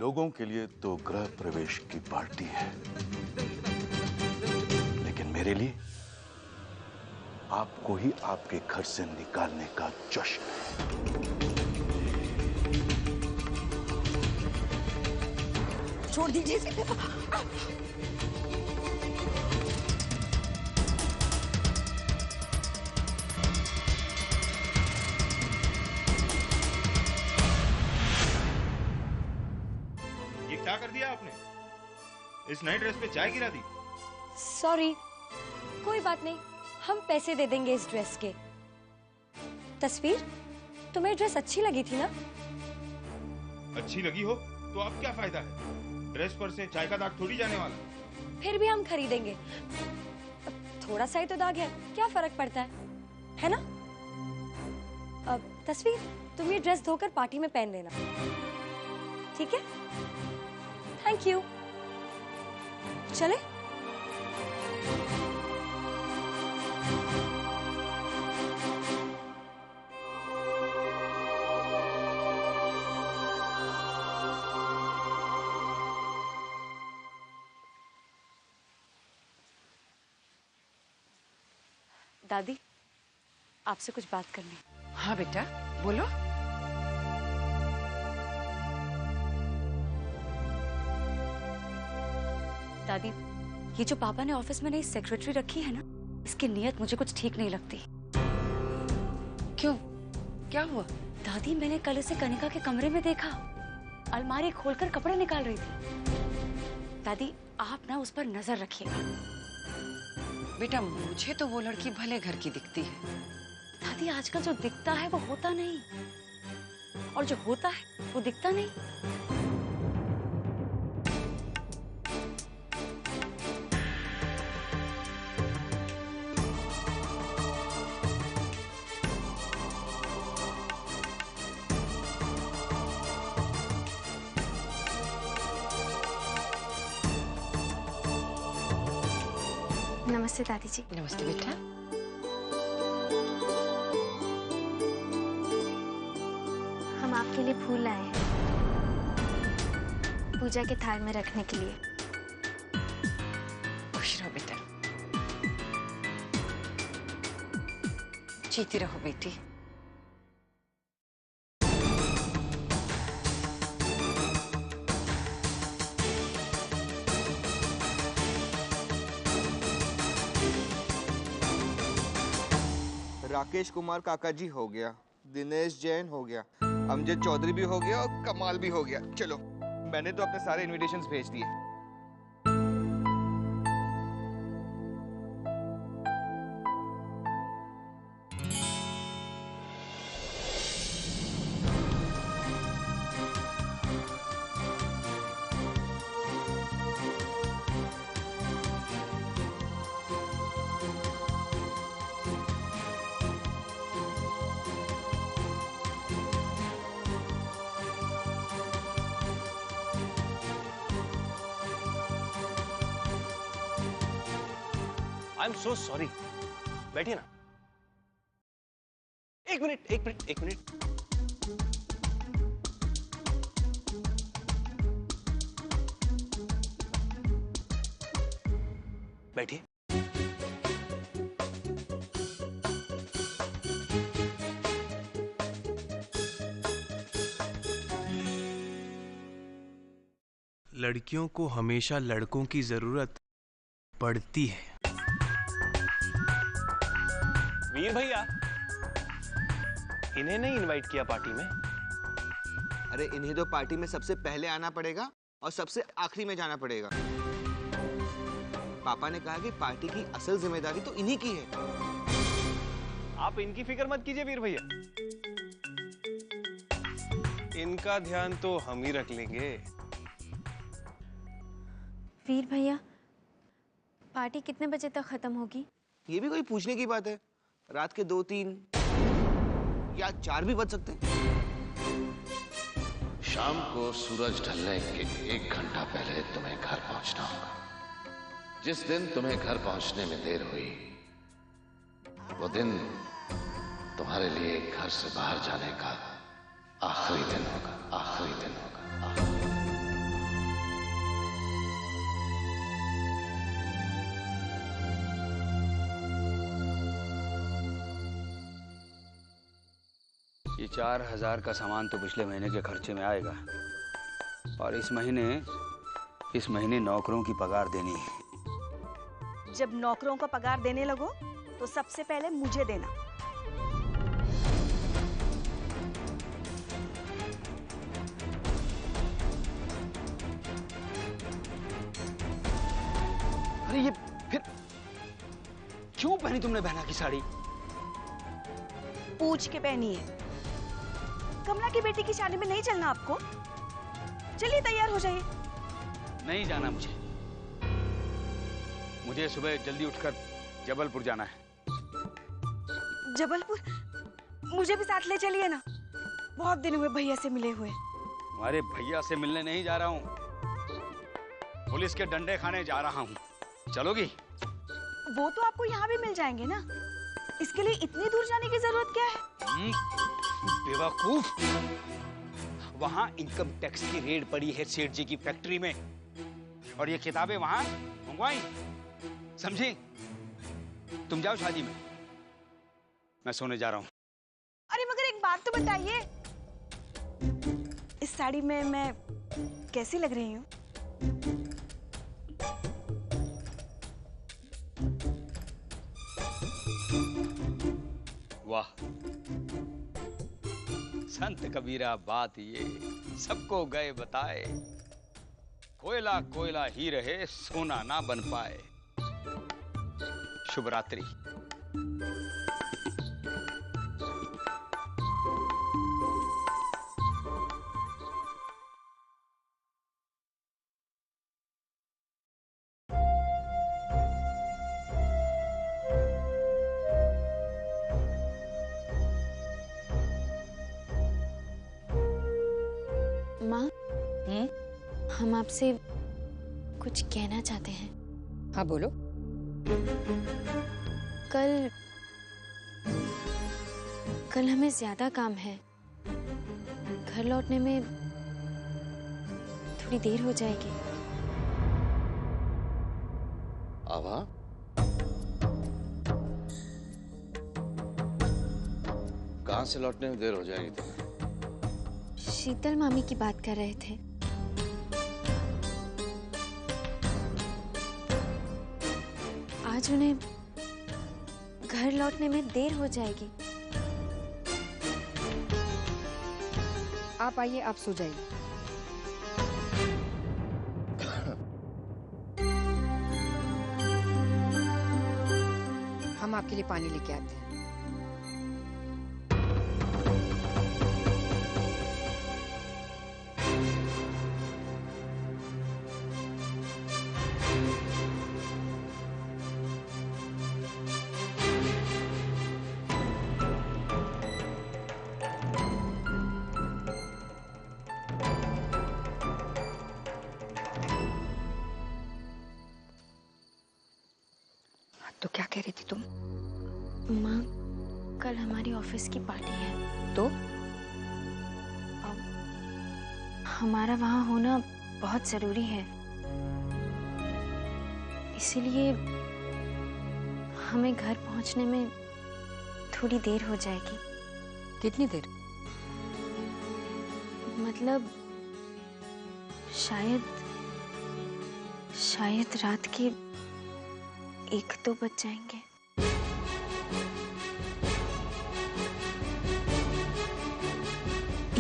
लोगों के लिए तो गृह प्रवेश की पार्टी है, लेकिन मेरे लिए आपको ही आपके घर से निकालने का जश्न है। छोड़ दीजिए इसे। ये क्या कर दिया आपने? इस नई ड्रेस पे चाय गिरा दी। सॉरी, कोई बात नहीं, हम पैसे दे देंगे इस ड्रेस के। तस्वीर, तुम्हें ड्रेस अच्छी लगी थी ना? अच्छी लगी हो तो अब क्या फायदा है? ड्रेस पर से चाय का दाग थोड़ी जाने वाला। फिर भी हम खरीदेंगे। थोड़ा सा ही तो दाग है, क्या फर्क पड़ता है ना? अब तस्वीर, तुम ये ड्रेस धोकर पार्टी में पहन लेना, ठीक है? Thank you. चले? दादी, आपसे कुछ बात करनी। हाँ बेटा, बोलो। दादी, ये जो पापा ने ऑफिस में नई सेक्रेटरी रखी है ना, इसकी नीयत मुझे कुछ ठीक नहीं लगती। क्यों, क्या हुआ? दादी, मैंने कल इसे कनिका के कमरे में देखा, अलमारी खोलकर कपड़े निकाल रही थी। दादी, आप ना उस पर नजर रखिएगा। बेटा, मुझे तो वो लड़की भले घर की दिखती है। दादी, आजकल जो दिखता है वो होता नहीं, और जो होता है वो दिखता नहीं। नमस्ते दादी जी। नमस्ते बेटा। हम आपके लिए फूल लाए हैं, पूजा के थाल में रखने के लिए। खुश रहो बेटा, जीती रहो बेटी। राकेश कुमार काका जी हो गया, दिनेश जैन हो गया, अमजद चौधरी भी हो गया और कमाल भी हो गया। चलो, मैंने तो अपने सारे इनविटेशंस भेज दिए। I am so sorry. बैठिए ना। एक मिनट एक मिनट एक मिनट। बैठिए। लड़कियों को हमेशा लड़कों की जरूरत पड़ती है। वीर भैया, इन्हें नहीं इनवाइट किया पार्टी में? अरे इन्हें तो पार्टी में सबसे पहले आना पड़ेगा और सबसे आखिरी में जाना पड़ेगा। पापा ने कहा कि पार्टी की असल जिम्मेदारी तो इन्हीं की है। आप इनकी फिक्र मत कीजिए वीर भैया, इनका ध्यान तो हम ही रख लेंगे। वीर भैया, पार्टी कितने बजे तक खत्म होगी? ये भी कोई पूछने की बात है? रात के 2, 3 या 4 भी बज सकते हैं। शाम को सूरज ढलने के 1 घंटा पहले तुम्हें घर पहुंचना होगा। जिस दिन तुम्हें घर पहुंचने में देर हुई, वो दिन तुम्हारे लिए घर से बाहर जाने का आखिरी दिन होगा। आखिरी दिन होगा। ये 4000 का सामान तो पिछले महीने के खर्चे में आएगा, और इस महीने नौकरों की पगार देनी है। जब नौकरों का पगार देने लगो तो सबसे पहले मुझे देना। अरे ये फिर क्यों पहनी तुमने बहना की साड़ी? पूछ के पहनी है। कमला की बेटी की शादी में नहीं चलना आपको? चलिए तैयार हो जाइए। नहीं जाना मुझे सुबह जल्दी उठकर जबलपुर जाना है। जबलपुर? मुझे भी साथ ले चलिए ना, बहुत दिन हुए भैया से मिले हुए। तुम्हारे भैया से मिलने नहीं जा रहा हूँ, पुलिस के डंडे खाने जा रहा हूँ। चलोगी? वो तो आपको यहाँ भी मिल जाएंगे ना, इसके लिए इतनी दूर जाने की जरूरत क्या है? बेवकूफ, वहाँ इनकम टैक्स की रेड पड़ी है सेठ जी की फैक्ट्री में, और ये किताबें वहाँ मंगवाई, समझी? तुम जाओ शादी में, मैं सोने जा रहा हूँ। अरे मगर एक बात तो बताइए, इस साड़ी में मैं कैसी लग रही हूँ? वाह, संत कबीरा बात ये सबको गए बताए, कोयला कोयला ही रहे सोना ना बन पाए। शुभ रात्रि। माँ, हम आपसे कुछ कहना चाहते हैं। हाँ बोलो। कल हमें ज्यादा काम है, घर लौटने में थोड़ी देर हो जाएगी। आभा, कहाँ से लौटने में देर हो जाएगी तुम्हें? शीतल मामी की बात कर रहे थे। आज उन्हें घर लौटने में देर हो जाएगी। आप आइए, आप सो जाइए। हम आपके लिए पानी लेके आते हैं। तो क्या कह रही थी तुम? माँ, कल हमारी ऑफिस की पार्टी है, तो हमारा वहाँ होना बहुत जरूरी है, इसीलिए हमें घर पहुँचने में थोड़ी देर हो जाएगी। कितनी देर? मतलब शायद रात के 1-2 बज जाएंगे।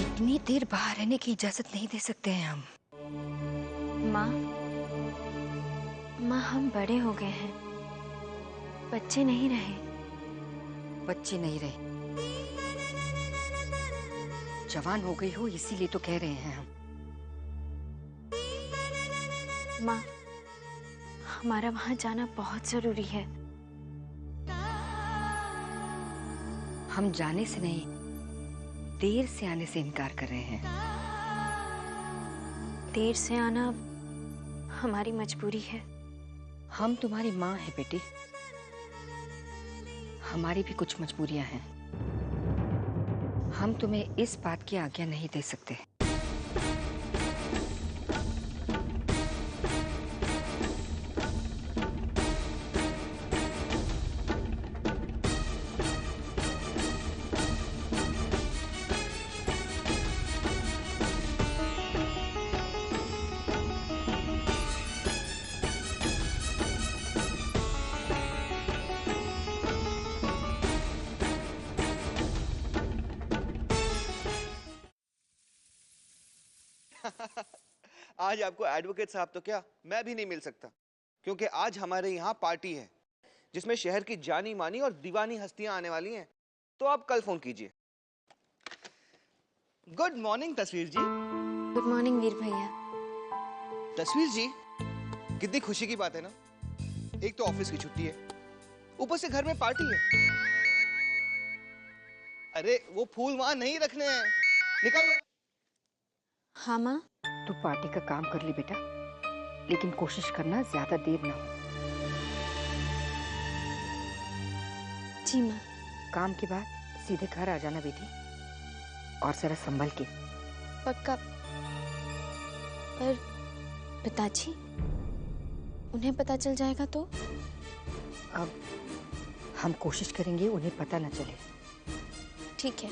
इतनी देर बाहर रहने की इजाजत नहीं दे सकते हैं हम। माँ, हम बड़े हो गए हैं, बच्चे नहीं रहे। बच्चे नहीं रहे, जवान हो गई हो, इसीलिए तो कह रहे हैं हम। माँ, हमारा वहां जाना बहुत जरूरी है। हम जाने से नहीं, देर से आने से इनकार कर रहे हैं। देर से आना हमारी मजबूरी है। हम तुम्हारी माँ है बेटी, हमारी भी कुछ मजबूरियां हैं। हम तुम्हें इस बात की आज्ञा नहीं दे सकते। आज आपको एडवोकेट साहब तो क्या, मैं भी नहीं मिल सकता, क्योंकि आज हमारे यहाँ पार्टी है जिसमें शहर की जानी मानी और दीवानी हस्तियां आने वाली हैं। तो आप कल फोन कीजिए। गुड मॉर्निंग तस्वीर जी। गुड मॉर्निंग वीर भैया। तस्वीर जी, कितनी खुशी की बात है ना, एक तो ऑफिस की छुट्टी है, ऊपर से घर में पार्टी है। अरे वो फूल वहां नहीं रखने हैं, निकालो। हाँ माँ। तू पार्टी का काम कर ली बेटा, लेकिन कोशिश करना ज्यादा देर ना हो। जी माँ। काम के बाद सीधे घर आ जाना बेटी, और जरा संभल के। पक्का। पर पिताजी, उन्हें पता चल जाएगा तो? अब हम कोशिश करेंगे उन्हें पता न चले। ठीक है।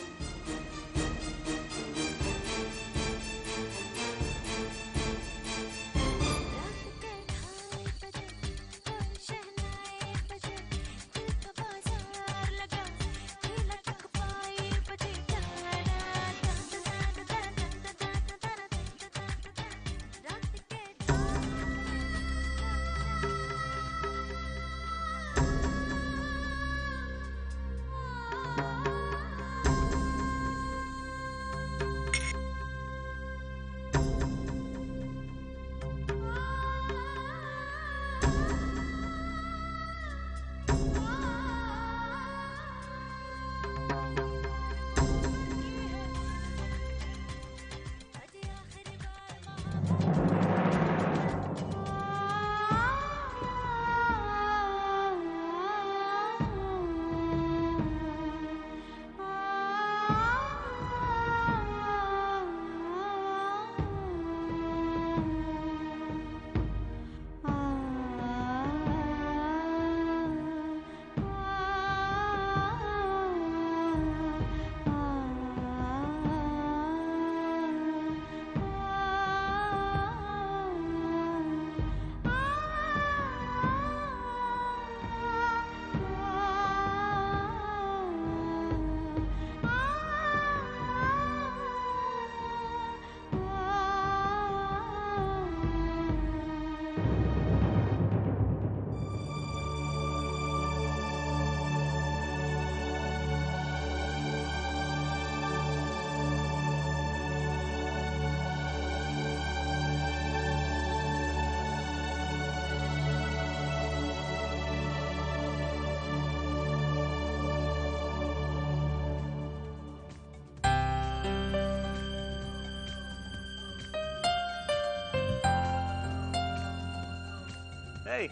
Hey,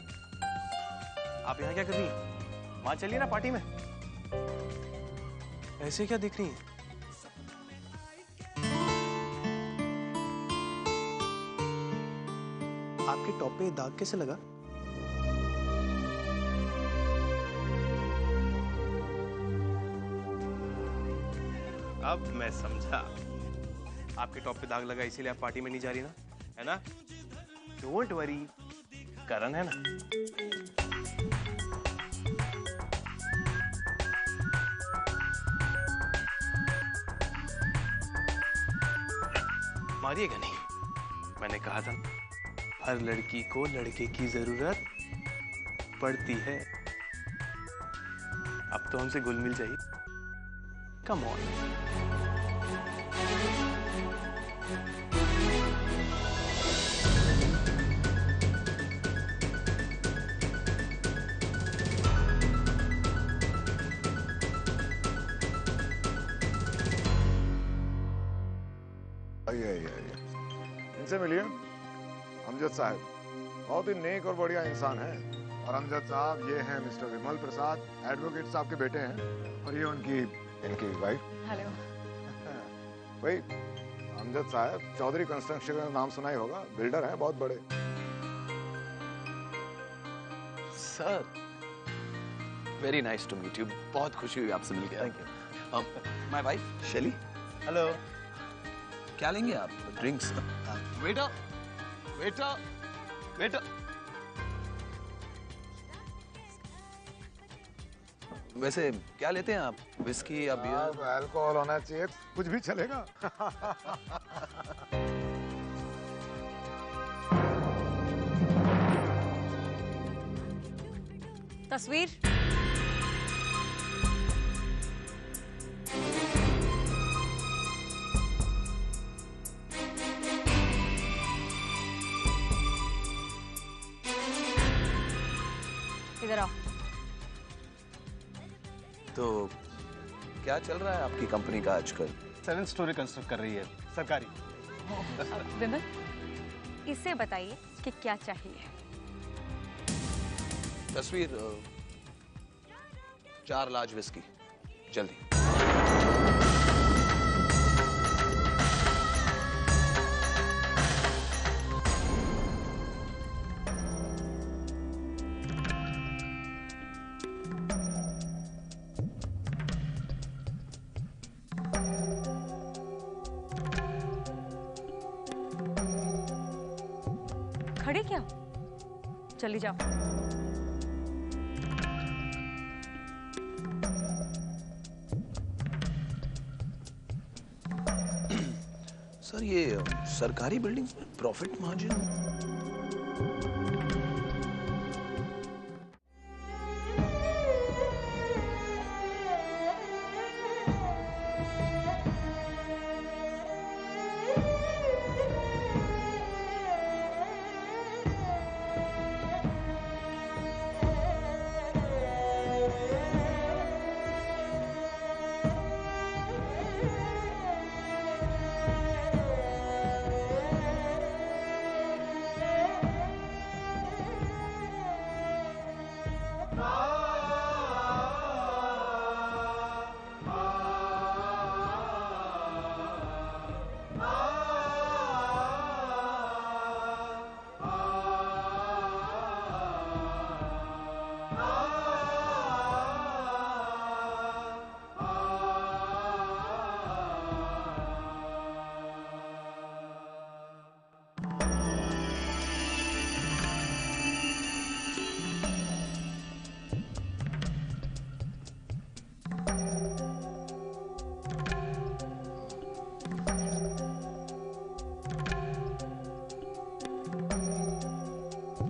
आप यहाँ क्या कर रही हैं? वहां चलिए ना पार्टी में। ऐसे क्या दिख रही हैं? आपके टॉप पे दाग कैसे लगा? अब मैं समझा, आपके टॉप पे दाग लगा इसीलिए आप पार्टी में नहीं जा रही ना, है ना? डोंट वरी, करण है ना। मारिएगा नहीं, मैंने कहा था हर लड़की को लड़के की जरूरत पड़ती है। अब तो हमसे घुल मिल जाइए। Come on. आइए इनसे मिलिए। अमजद साहब बहुत ही नेक और बढ़िया इंसान है। और अमजद साहब ये हैं मिस्टर विमल प्रसाद, एडवोकेट साहब के बेटे हैं, और ये इनकी वाइफ। हेलो। भाई अमजद साहब चौधरी कंस्ट्रक्शन का नाम सुना ही होगा, बिल्डर हैं बहुत बड़े। Sir very nice to meet you, बहुत खुशी हुई आपसे मिलकर। Thank you. My wife Shaili. Hello. क्या लेंगे आप? ड्रिंक्स? Waiter waiter waiter. वैसे क्या लेते हैं आप, विस्की या बियर? अल्कोहल होना चाहिए, कुछ भी चलेगा। तस्वीर। इधर आओ। तो क्या चल रहा है आपकी कंपनी का आजकल? 7 स्टोरी कंस्ट्रक्ट कर रही है, सरकारी। विमल, इसे बताइए कि क्या चाहिए। तस्वीर 4 लार्ज विस्की, जल्दी। खड़े क्या? चली जाओ। सर, ये सरकारी बिल्डिंग्स में profit margin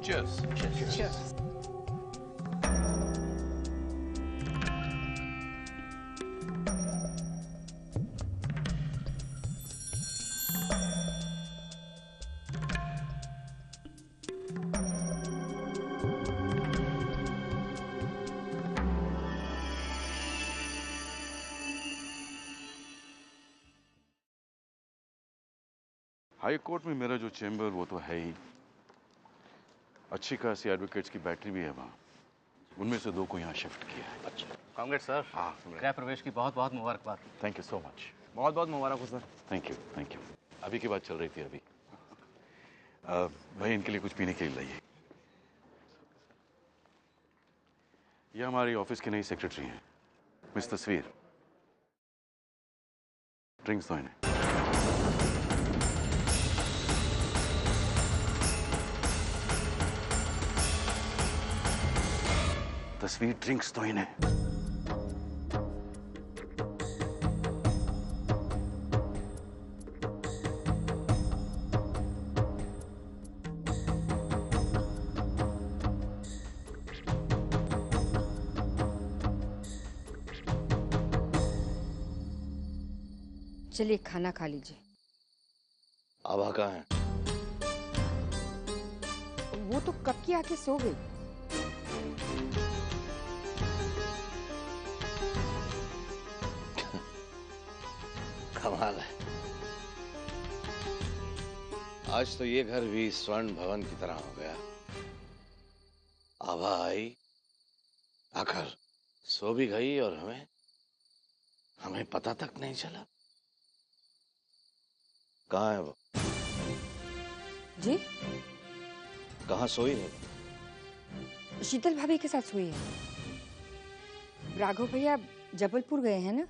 Cheers. Cheers. Cheers. High court में मेरा जो चेंबर वो तो है ही, अच्छी खासी एडवोकेट्स की बैटरी भी है वहाँ। उनमें से 2 को यहाँ शिफ्ट किया है। अच्छा, कांग्रेस सर। हाँ, गृह प्रवेश की बहुत बहुत मुबारकबाद। Thank you so much. बहुत बहुत मुबारक हो sir. Thank you, thank you. अभी की बात चल रही थी अभी। भाई, इनके लिए कुछ पीने के लिए लाइए। ये हमारी ऑफिस की नई सेक्रेटरी हैं, मिस तस्वीर। ड्रिंक्स दो इन्हें। तस्वीर, ड्रिंक्स दो इन्हें। चलिए खाना खा लीजिए। आभा कहाँ है? वो तो कब की आके सो गई। कमाल है। आज तो ये घर भी स्वर्ण भवन की तरह हो गया। आभा आई, आखिर सो भी गई और हमें पता तक नहीं चला। कहाँ है वो? जी? कहाँ सोई है? शीतल भाभी के साथ सोई है। राघव भैया जबलपुर गए हैं ना।